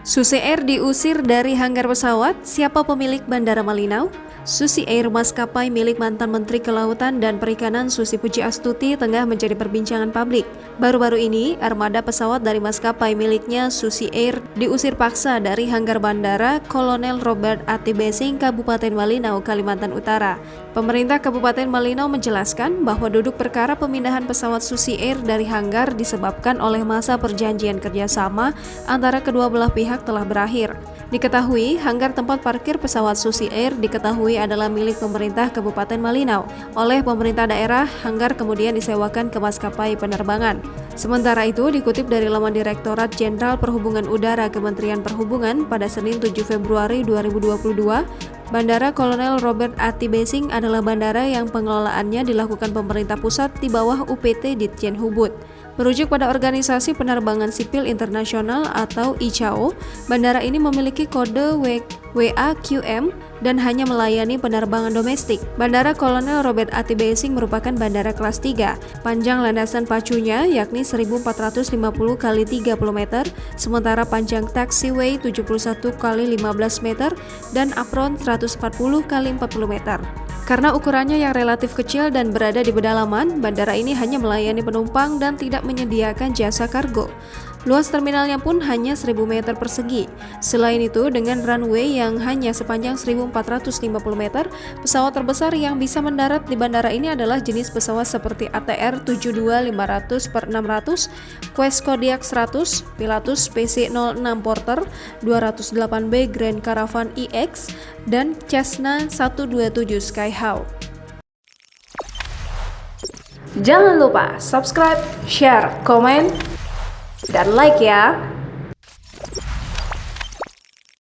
Susi Air diusir dari hanggar pesawat, siapa pemilik Bandara Malinau? Susi Air, maskapai milik mantan Menteri Kelautan dan Perikanan Susi Pujiastuti, tengah menjadi perbincangan publik. Baru-baru ini, armada pesawat dari maskapai miliknya Susi Air diusir paksa dari hanggar Bandara Kolonel Robert Atibesing, Kabupaten Malinau, Kalimantan Utara. Pemerintah Kabupaten Malinau menjelaskan bahwa duduk perkara pemindahan pesawat Susi Air dari hanggar disebabkan oleh masa perjanjian kerjasama antara kedua belah pihak telah berakhir. Diketahui, hanggar tempat parkir pesawat Susi Air diketahui adalah milik pemerintah Kabupaten Malinau. Oleh pemerintah daerah, hanggar kemudian disewakan ke maskapai penerbangan. Sementara itu, dikutip dari laman Direktorat Jenderal Perhubungan Udara Kementerian Perhubungan pada Senin 7 Februari 2022, Bandara Kolonel Robert Atibesing adalah bandara yang pengelolaannya dilakukan pemerintah pusat di bawah UPT Ditjen Hubud. Merujuk pada Organisasi Penerbangan Sipil Internasional atau ICAO, bandara ini memiliki kode WAQM dan hanya melayani penerbangan domestik. Bandara Kolonel Robert Atibesing merupakan bandara kelas 3. Panjang landasan pacunya yakni 1450 x 30 meter, sementara panjang taxiway 71 x 15 meter dan apron 140 x 40 meter. Karena ukurannya yang relatif kecil dan berada di pedalaman, bandara ini hanya melayani penumpang dan tidak menyediakan jasa kargo. Luas terminalnya pun hanya 1000 meter persegi. Selain itu, dengan runway yang hanya sepanjang 1450 meter, pesawat terbesar yang bisa mendarat di bandara ini adalah jenis pesawat seperti ATR 72-500/600, Quest Kodiaq 100, Pilatus PC-06 Porter, 208B Grand Caravan EX, dan Cessna 127 Skyhawk. Jangan lupa subscribe, share, komen, dan like ya!